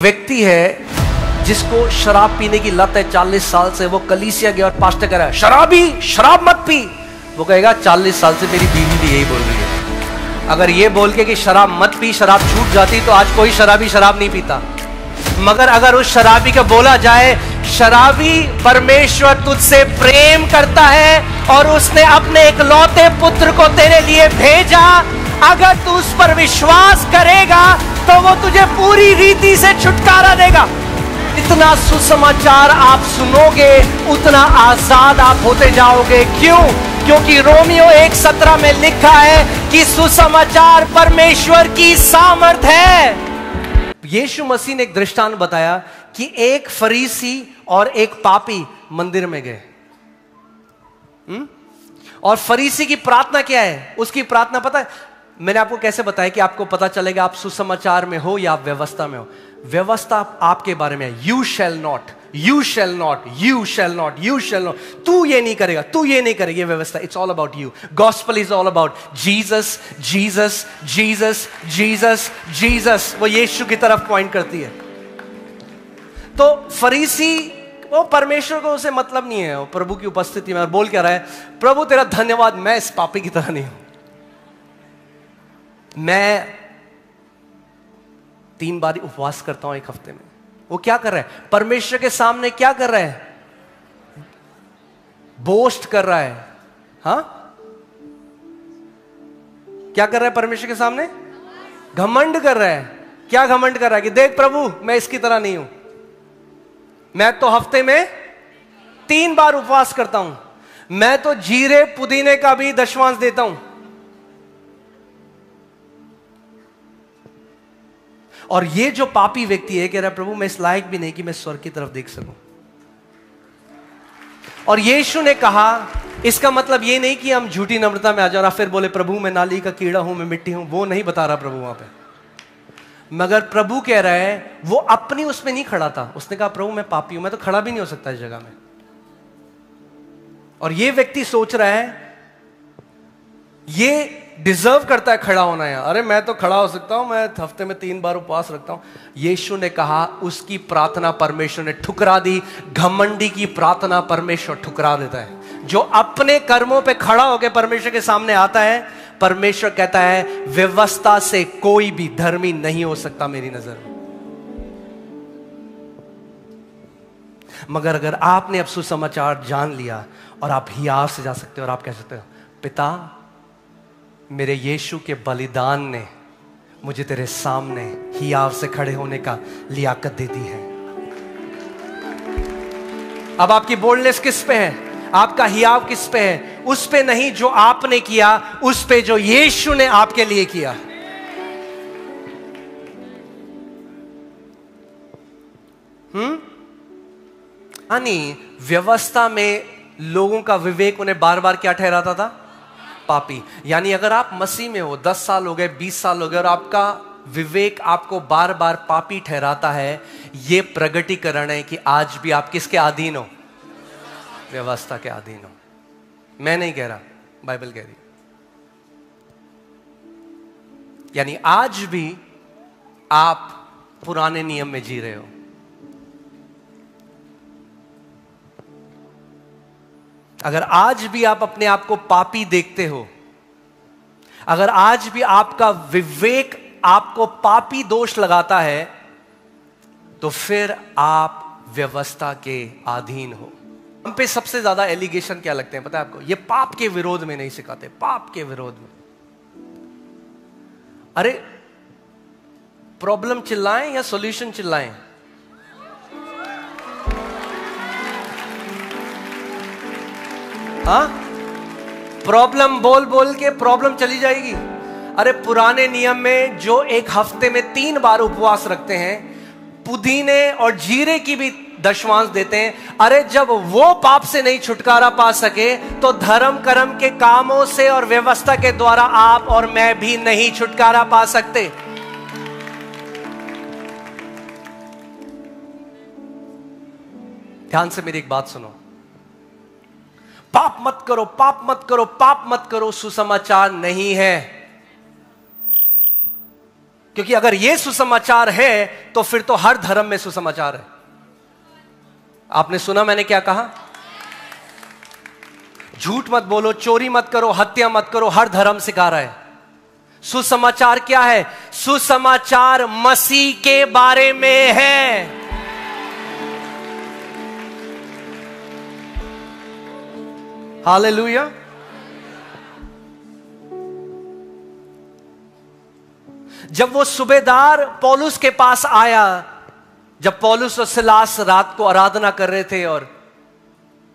व्यक्ति है जिसको शराब पीने की लत है 40 साल से। वो कलीसिया गया और पास्टर कह रहा है शराबी शराब मत पी। वो कहेगा 40 साल से मेरी बीवी भी यही बोल रही है। अगर ये बोल के कि शराब मत पी, शराब छूट जाती तो आज कोई शराबी शराब नहीं पीता। मगर अगर उस शराबी को बोला जाए शराबी परमेश्वर तुझसे प्रेम करता है और उसने अपने इकलौते पुत्र को तेरे लिए भेजा, अगर तू उस पर विश्वास करेगा तो वो तुझे पूरी रीति से छुटकारा देगा। इतना सुसमाचार आप सुनोगे उतना आजाद आप होते जाओगे। क्यों? क्योंकि रोमियो 1:17 में लिखा है कि सुसमाचार परमेश्वर की सामर्थ है। यीशु मसीह ने एक दृष्टांत बताया कि एक फरीसी और एक पापी मंदिर में गए। और फरीसी की प्रार्थना क्या है? उसकी प्रार्थना पता है? मैंने आपको कैसे बताया कि आपको पता चलेगा आप सुसमाचार में हो या आप व्यवस्था में हो। व्यवस्था आपके बारे में है। You shall not, you shall not, you shall not, you shall not. तू ये नहीं करेगा, तू ये नहीं करेगा। ये व्यवस्था, it's all about you. Gospel is all about Jesus, Jesus, Jesus, Jesus, Jesus. वो यीशु की तरफ पॉइंट करती है। तो फरीसी वो परमेश्वर को उसे मतलब नहीं है, वो प्रभु की उपस्थिति में और बोल क्या रहा है, प्रभु तेरा धन्यवाद, मैं इस पापी की तरह नहीं हूं। मैं 3 बार उपवास करता हूं एक हफ्ते में। वो क्या कर रहा है? परमेश्वर के सामने क्या कर रहा है? बोस्ट कर रहा है। हाँ, क्या कर रहा है परमेश्वर के सामने? घमंड कर रहा है। क्या घमंड कर रहा है? कि देख प्रभु मैं इसकी तरह नहीं हूं, मैं तो हफ्ते में 3 बार उपवास करता हूं, मैं तो जीरे पुदीने का भी दशमांश देता हूं। और ये जो पापी व्यक्ति है कह रहा है प्रभु मैं इस लायक भी नहीं कि मैं स्वर्ग की तरफ देख सकूं। और यीशु ने कहा इसका मतलब ये नहीं कि हम झूठी नम्रता में आ जाओ और फिर बोले प्रभु मैं नाली का कीड़ा हूं, मैं मिट्टी हूं। वो नहीं बता रहा प्रभु वहां पे। मगर प्रभु कह रहा है वो अपनी उसमें नहीं खड़ा था। उसने कहा प्रभु मैं पापी हूं, मैं तो खड़ा भी नहीं हो सकता इस जगह में। और ये व्यक्ति सोच रहा है ये डिजर्व करता है खड़ा होना है। अरे मैं तो खड़ा हो सकता हूं, मैं हफ्ते में 3 बार उपवास रखता हूं। यीशु ने कहा उसकी प्रार्थना परमेश्वर ने ठुकरा दी। घमंडी की प्रार्थना परमेश्वर ठुकरा देता है। जो अपने कर्मों पे खड़ा होकर परमेश्वर के सामने आता है, परमेश्वर कहता है व्यवस्था से कोई भी धर्मी नहीं हो सकता मेरी नजर में। मगर अगर आपने अब सुसमाचार जान लिया और आप हियाव से जा सकते हो और आप कह सकते हो पिता मेरे यीशु के बलिदान ने मुझे तेरे सामने हियाव से खड़े होने का लियाकत दे दी है। अब आपकी बोल्डनेस किस पे है? आपका हियाव किस पे है? उस पे नहीं जो आपने किया, उस पे जो यीशु ने आपके लिए किया। व्यवस्था में लोगों का विवेक उन्हें बार बार क्या ठहराता था? पापी। यानी अगर आप मसीह में हो, 10 साल हो गए, 20 साल हो गए और आपका विवेक आपको बार बार पापी ठहराता है, यह प्रगटीकरण है कि आज भी आप किसके अधीन हो? व्यवस्था के अधीन हो। मैं नहीं कह रहा, बाइबल कह रही। यानी आज भी आप पुराने नियम में जी रहे हो। अगर आज भी आप अपने आप को पापी देखते हो, अगर आज भी आपका विवेक आपको पापी दोष लगाता है, तो फिर आप व्यवस्था के अधीन हो। हम पे सबसे ज्यादा एलिगेशन क्या लगते हैं पता है आपको? ये पाप के विरोध में नहीं सिखाते, पाप के विरोध में। अरे प्रॉब्लम चिल्लाएं या सॉल्यूशन चिल्लाएं? हाँ, प्रॉब्लम बोल बोल के प्रॉब्लम चली जाएगी। अरे पुराने नियम में जो एक हफ्ते में 3 बार उपवास रखते हैं, पुदीने और जीरे की भी दशमांश देते हैं, अरे जब वो पाप से नहीं छुटकारा पा सके तो धर्म कर्म के कामों से और व्यवस्था के द्वारा आप और मैं भी नहीं छुटकारा पा सकते। ध्यान से मेरी एक बात सुनो। पाप मत करो, पाप मत करो, पाप मत करो सुसमाचार नहीं है। क्योंकि अगर यह सुसमाचार है तो फिर तो हर धर्म में सुसमाचार है। आपने सुना मैंने क्या कहा? झूठ मत बोलो, चोरी मत करो, हत्या मत करो, हर धर्म सिखा रहा है। सुसमाचार क्या है? सुसमाचार मसीह के बारे में है। हालेलुया। जब वो सूबेदार पौलुस के पास आया, जब पौलुस और सिलास रात को आराधना कर रहे थे और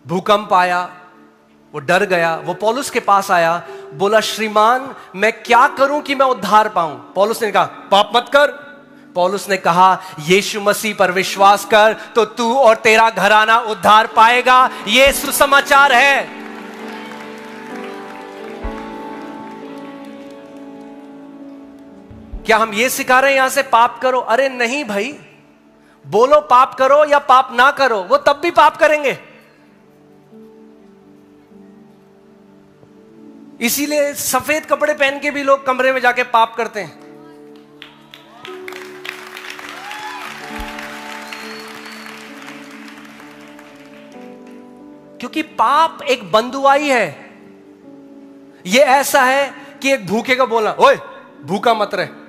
भूकंप आया, वो डर गया। वो पौलुस के पास आया, बोला श्रीमान मैं क्या करूं कि मैं उद्धार पाऊं? पौलुस ने कहा पाप मत कर। पौलुस ने कहा यीशु मसीह पर विश्वास कर तो तू और तेरा घराना उद्धार पाएगा। यह सुसमाचार है। क्या हम ये सिखा रहे हैं यहां से पाप करो? अरे नहीं भाई, बोलो पाप करो या पाप ना करो, वो तब भी पाप करेंगे। इसीलिए सफेद कपड़े पहन के भी लोग कमरे में जाके पाप करते हैं। क्योंकि पाप एक बंधुआई है। यह ऐसा है कि एक भूखे का बोलना, ओए भूखा मत रहे,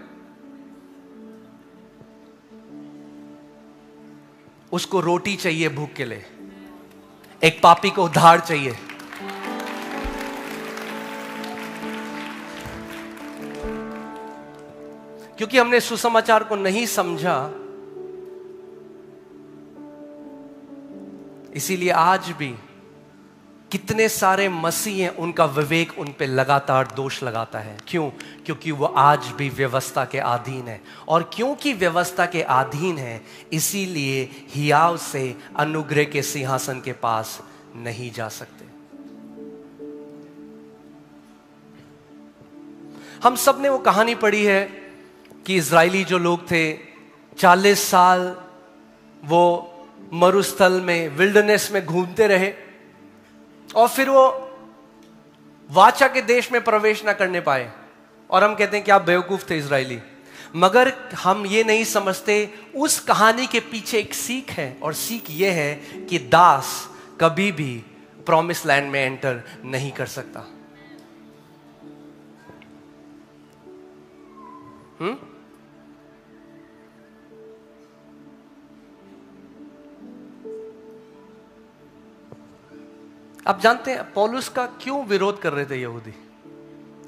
उसको रोटी चाहिए भूख के लिए। एक पापी को उद्धार चाहिए। क्योंकि हमने सुसमाचार को नहीं समझा, इसीलिए आज भी कितने सारे मसीह हैं, उनका विवेक उन पे लगातार दोष लगाता है। क्यों? क्योंकि वो आज भी व्यवस्था के अधीन है। और क्योंकि व्यवस्था के अधीन है, इसीलिए हियाव से अनुग्रह के सिंहासन के पास नहीं जा सकते। हम सब ने वो कहानी पढ़ी है कि इजरायली जो लोग थे 40 साल वो मरुस्थल में, विल्डरनेस में घूमते रहे और फिर वो वाचा के देश में प्रवेश ना करने पाए। और हम कहते हैं कि आप बेवकूफ थे इजरायली। मगर हम ये नहीं समझते उस कहानी के पीछे एक सीख है, और सीख ये है कि दास कभी भी प्रॉमिस लैंड में एंटर नहीं कर सकता। आप जानते हैं पौलुस का क्यों विरोध कर रहे थे यहूदी?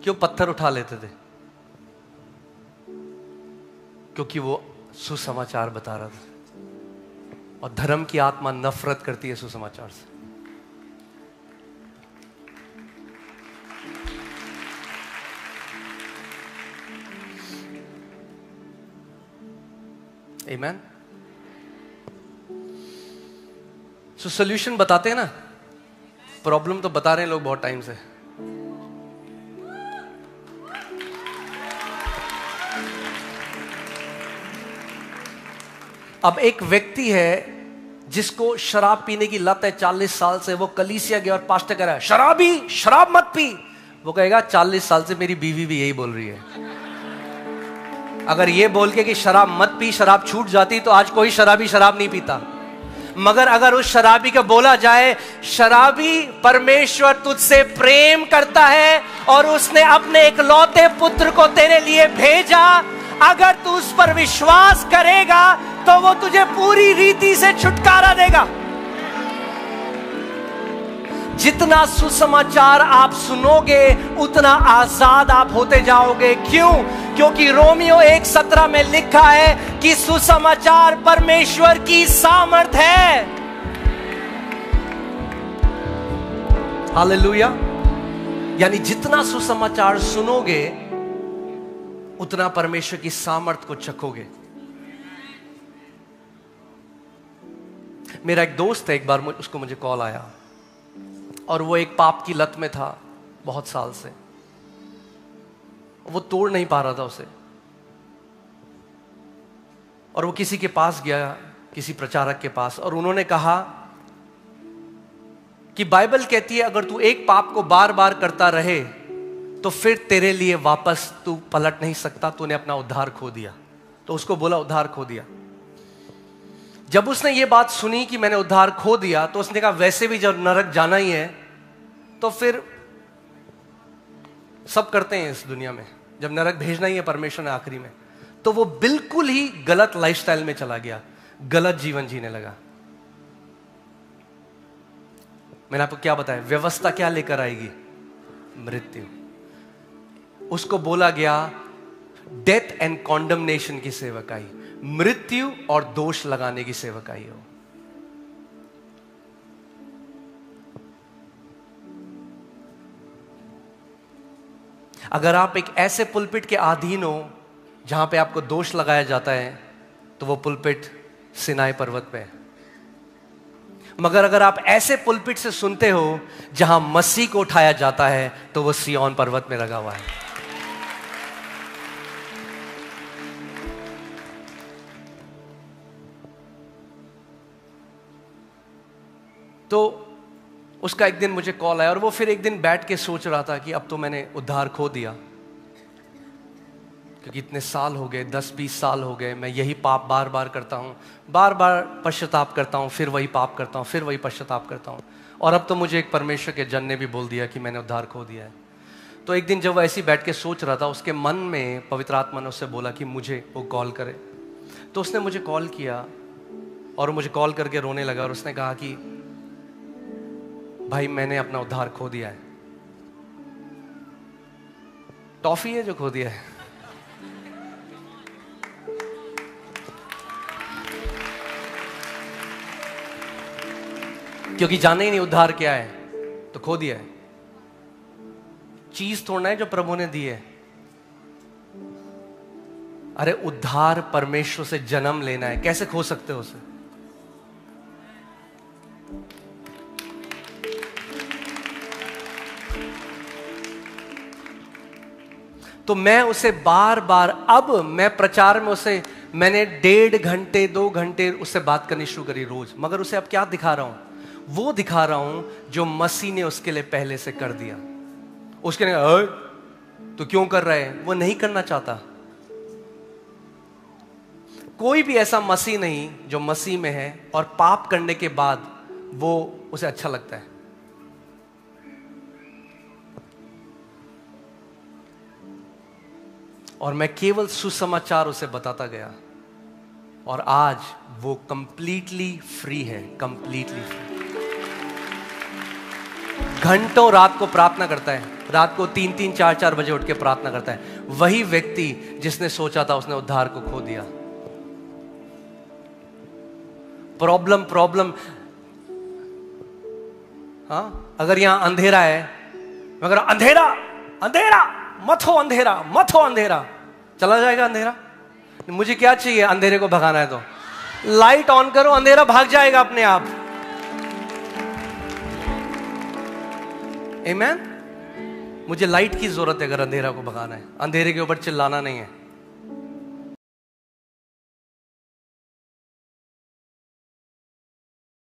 क्यों पत्थर उठा लेते थे? क्योंकि वो सुसमाचार बता रहा था। और धर्म की आत्मा नफरत करती है सुसमाचार से। आमीन। सो सॉल्यूशन बताते हैं ना, प्रॉब्लम तो बता रहे हैं लोग बहुत टाइम से। अब एक व्यक्ति है जिसको शराब पीने की लत है 40 साल से। वो कलीसिया गया और पास्टर कह रहा है शराबी शराब मत पी। वो कहेगा 40 साल से मेरी बीवी भी यही बोल रही है। अगर ये बोल के कि शराब मत पी, शराब छूट जाती तो आज कोई शराबी शराब नहीं पीता। मगर अगर उस शराबी का बोला जाए शराबी परमेश्वर तुझसे प्रेम करता है और उसने अपने इकलौते पुत्र को तेरे लिए भेजा, अगर तू उस पर विश्वास करेगा तो वो तुझे पूरी रीति से छुटकारा देगा। जितना सुसमाचार आप सुनोगे उतना आजाद आप होते जाओगे। क्यों? क्योंकि रोमियो 1:17 में लिखा है कि सुसमाचार परमेश्वर की सामर्थ है। हालेलुया। यानी जितना सुसमाचार सुनोगे उतना परमेश्वर की सामर्थ को चखोगे। मेरा एक दोस्त है, एक बार उसको मुझे कॉल आया और वो एक पाप की लत में था बहुत साल से। वो तोड़ नहीं पा रहा था उसे। और वो किसी के पास गया, किसी प्रचारक के पास, और उन्होंने कहा कि बाइबल कहती है अगर तू एक पाप को बार बार करता रहे तो फिर तेरे लिए वापस तू पलट नहीं सकता, तूने अपना उद्धार खो दिया। तो उसको बोला उद्धार खो दिया। जब उसने ये बात सुनी कि मैंने उद्धार खो दिया, तो उसने कहा वैसे भी जब नरक जाना ही है तो फिर सब करते हैं इस दुनिया में, जब नरक भेजना ही है परमेश्वर ने आखिरी में। तो वो बिल्कुल ही गलत लाइफस्टाइल में चला गया, गलत जीवन जीने लगा। मैंने आपको क्या बताया, व्यवस्था क्या लेकर आएगी? मृत्यु। उसको बोला गया डेथ एंड कॉन्डमनेशन की सेवकाई, मृत्यु और दोष लगाने की सेवकाई हो। अगर आप एक ऐसे पुलपिट के अधीन हो जहां पे आपको दोष लगाया जाता है, तो वो पुलपिट सिनाई पर्वत पे है। मगर अगर आप ऐसे पुलपिट से सुनते हो जहां मसीह को उठाया जाता है, तो वो सिय्योन पर्वत में लगा हुआ है। तो उसका एक दिन मुझे कॉल आया, और वो फिर एक दिन बैठ के सोच रहा था कि अब तो मैंने उद्धार खो दिया, क्योंकि इतने साल हो गए, 10-20 साल हो गए, मैं यही पाप बार बार करता हूँ, बार बार पश्चाताप करता हूँ, फिर वही पाप करता हूँ, फिर वही पश्चाताप करता हूँ, और अब तो मुझे एक परमेश्वर के जन ने भी बोल दिया कि मैंने उद्धार खो दिया है। तो एक दिन जब वो ऐसे बैठ के सोच रहा था, उसके मन में पवित्र आत्मा ने उससे बोला कि मुझे वो कॉल करे। तो उसने मुझे कॉल किया, और मुझे कॉल करके रोने लगा, और उसने कहा कि भाई मैंने अपना उद्धार खो दिया है। टॉफी है जो खो दिया है। क्योंकि जाने ही नहीं उद्धार क्या है, तो खो दिया है। चीज थोड़ा है जो प्रभु ने दी है। अरे उद्धार परमेश्वर से जन्म लेना है, कैसे खो सकते हो उसे? तो मैं उसे बार बार, अब मैं प्रचार में उसे, मैंने 1.5 घंटे 2 घंटे उससे बात करनी शुरू करी रोज। मगर उसे अब क्या दिखा रहा हूं? वो दिखा रहा हूं जो मसीह ने उसके लिए पहले से कर दिया। उसके लिए तो क्यों कर रहा है? वो नहीं करना चाहता। कोई भी ऐसा मसीह नहीं जो मसीह में है और पाप करने के बाद वो उसे अच्छा लगता है। और मैं केवल सुसमाचार उसे बताता गया, और आज वो कंप्लीटली फ्री है, कंप्लीटली फ्री। घंटों रात को प्रार्थना करता है, रात को 3-3, 4-4 बजे उठ के प्रार्थना करता है। वही व्यक्ति जिसने सोचा था उसने उद्धार को खो दिया। प्रॉब्लम हाँ, अगर यहां अंधेरा है, मगर अंधेरा मत हो, अंधेरा चला जाएगा अंधेरा। मुझे क्या चाहिए? अंधेरे को भगाना है तो लाइट ऑन करो, अंधेरा भाग जाएगा अपने आप। आमीन। मुझे लाइट की जरूरत है अगर अंधेरा को भगाना है, अंधेरे के ऊपर चिल्लाना नहीं है।